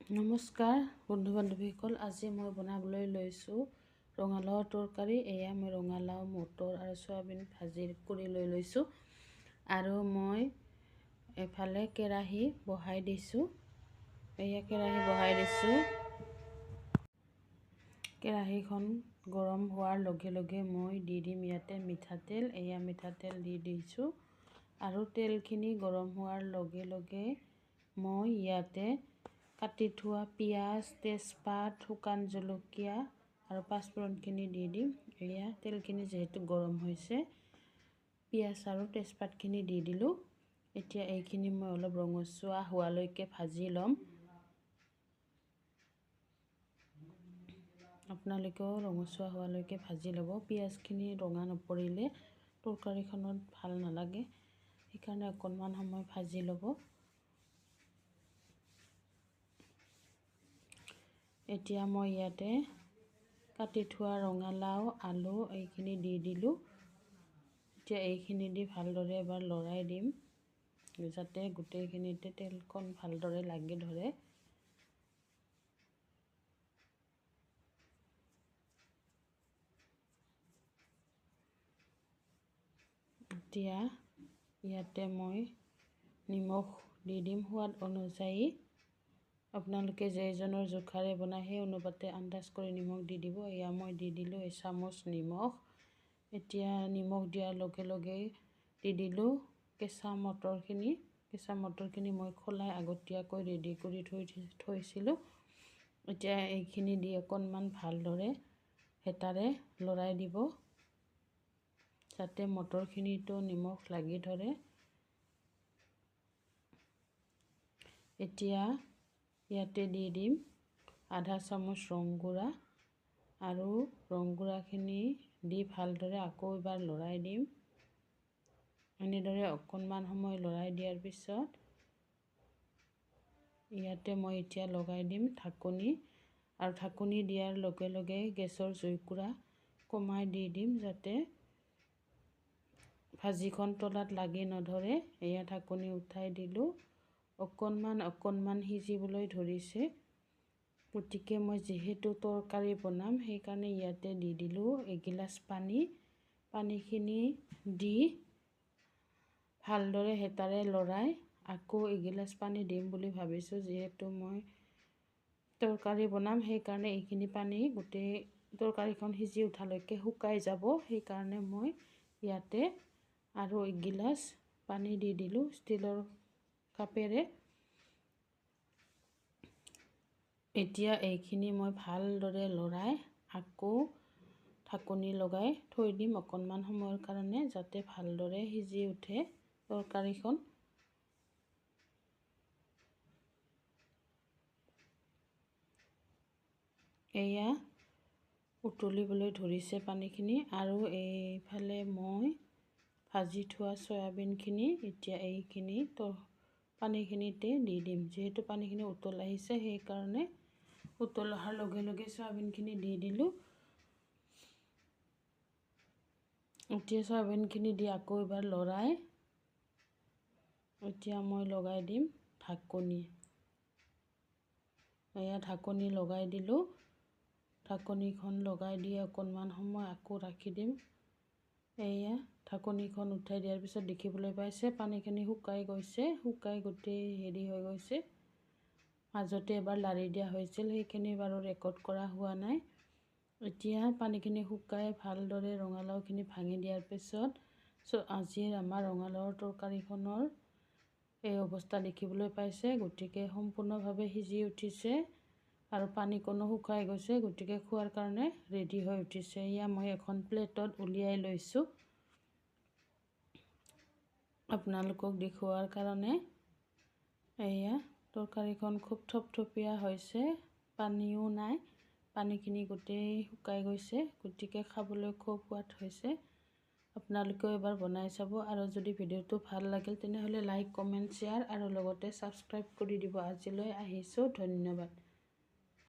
নমস্কাৰ বন্ধু বান্ধৱীসকল, আজি মই বনাবলৈ লৈছোঁ ৰঙালাওৰ তৰকাৰী। এয়া মই ৰঙালাও, মটৰ আৰু চয়াবিন ভাজি কৰি লৈছোঁ আৰু মই এফালে কেৰাহী বহাই দিছোঁ। এয়া কেৰাহী বহাই দিছোঁ। কেৰাহীখন গৰম হোৱাৰ লগে লগে মই দি দিম ইয়াতে মিঠাতেল। এয়া মিঠাতেল দি দিছোঁ আৰু তেলখিনি গৰম হোৱাৰ লগে লগে মই ইয়াতে কাটি থোৱা পিঁয়াজ, তেজপাত, শুকান জলকীয়া আৰু পাঁচফোৰণখিনি দি দিম। এয়া তেলখিনি যিহেতু গৰম হৈছে, পিঁয়াজ আৰু তেজপাতখিনি দি দিলোঁ। এতিয়া এইখিনি মই অলপ ৰঙচুৱা হোৱালৈকে ভাজি ল'ম। আপোনালোকেও ৰঙচুৱা হোৱালৈকে ভাজি ল'ব। পিঁয়াজখিনি ৰঙা নপৰিলে তৰকাৰীখনত ভাল নালাগে, সেইকাৰণে অকণমান সময় ভাজি ল'ব। এতিয়া মই ইয়াতে কাটি থোৱা ৰঙালাও, আলু এইখিনি দি দিলোঁ। এতিয়া এইখিনি দি ভালদৰে এবাৰ লৰাই দিম, যাতে গোটেইখিনিতে তেলখন ভালদৰে লাগি ধৰে। এতিয়া ইয়াতে মই নিমখ দি দিম সোৱাদ অনুযায়ী। আপোনালোকে যেইজনৰ জোখাৰে বনায় সেই অনুপাতে আন্দাজ কৰি নিমখ দি দিব। এয়া মই দি দিলোঁ এচামুচ নিমখ। এতিয়া নিমখ দিয়াৰ লগে লগে দি দিলোঁ কেঁচা মটৰখিনি। কেঁচা মটৰখিনি মই খোলাই আগতীয়াকৈ ৰেডি কৰি থৈছিলোঁ। এতিয়া এইখিনি দি অকণমান ভালদৰে হেতাৰে লৰাই দিব, যাতে মটৰখিনিতো নিমখ লাগি ধৰে। এতিয়া ইয়াতে দি দিম আধা চামুচ ৰংগুড়া আৰু ৰংগুড়াখিনি দি ভালদৰে আকৌ এবাৰ লৰাই দিম। এনেদৰে অকণমান সময় লৰাই দিয়াৰ পিছত ইয়াতে মই এতিয়া লগাই দিম ঢাকনি, আৰু ঢাকনি দিয়াৰ লগে লগে গেছৰ জুইকুৰা কমাই দি দিম, যাতে ভাজিখন তলাত লাগি নধৰে। এয়া ঢাকনি উঠাই দিলোঁ। অকণমান সিজিবলৈ ধৰিছে, গতিকে মই যিহেতু তৰকাৰী বনাম সেইকাৰণে ইয়াতে দি দিলোঁ এগিলাচ পানী। পানীখিনি দি ভালদৰে হেতাৰে লৰাই আকৌ এগিলাচ পানী দিম বুলি ভাবিছোঁ। যিহেতু মই তৰকাৰী বনাম সেইকাৰণে এইখিনি পানী গোটেই তৰকাৰীখন সিজি উঠালৈকে শুকাই যাব, সেইকাৰণে মই ইয়াতে আৰু এগিলাচ পানী দি দিলোঁ ষ্টীলৰ কাপেৰে। এতিয়া এইখিনি মই ভালদৰে লৰাই আকৌ ঢাকনি লগাই থৈ দিম অকণমান সময়ৰ কাৰণে, যাতে ভালদৰে সিজি উঠে তৰকাৰীখন। এয়া উতলিবলৈ ধৰিছে পানীখিনি, আৰু এইফালে মই ভাজি থোৱা চয়াবিনখিনি এতিয়া এইখিনি পানীখিনিতে দি দিম। যিহেতু পানীখিনি উতল আহিছে সেইকাৰণে উতল অহাৰ লগে লগে চয়াবিনখিনি দি দিলোঁ। এতিয়া চয়াবিনখিনি দি আকৌ এবাৰ লৰাই এতিয়া মই লগাই দিম ঢাকনি। এয়া ঢাকনি লগাই দিলোঁ। ঢাকনিখন লগাই দি অকণমান সময় আকৌ ৰাখি দিম। এয়া ঢাকনিখন উঠাই দিয়াৰ পিছত দেখিবলৈ পাইছে পানীখিনি শুকাই গৈছে, শুকাই গোটেই হেৰি হৈ গৈছে। মাজতে এবাৰ লাৰি দিয়া হৈছিল, সেইখিনি বাৰু ৰেকৰ্ড কৰা হোৱা নাই। এতিয়া পানীখিনি শুকাই ভালদৰে ৰঙালাওখিনি ভাঙি দিয়াৰ পিছত আজিৰ আমাৰ ৰঙালাওৰ তৰকাৰীখনৰ এই অৱস্থা দেখিবলৈ পাইছে। গতিকে সম্পূৰ্ণভাৱে সিজি উঠিছে আৰু পানীকণো শুকাই গৈছে, গতিকে খোৱাৰ কাৰণে ৰেডি হৈ উঠিছে। এয়া মই এখন প্লেটত উলিয়াই লৈছোঁ আপোনালোকক দেখুওৱাৰ কাৰণে। এয়া তৰকাৰীখন খুব থপথপীয়া হৈছে, পানীও নাই, পানীখিনি গোটেই শুকাই গৈছে, গতিকে খাবলৈ খুব সোৱাদ হৈছে। আপোনালোকেও এবাৰ বনাই চাব, আৰু যদি ভিডিঅ'টো ভাল লাগিল তেনেহ'লে লাইক, কমেণ্ট, শ্বেয়াৰ আৰু লগতে ছাবস্ক্ৰাইব কৰি দিব। আজিলৈ আহিছোঁ, ধন্যবাদ।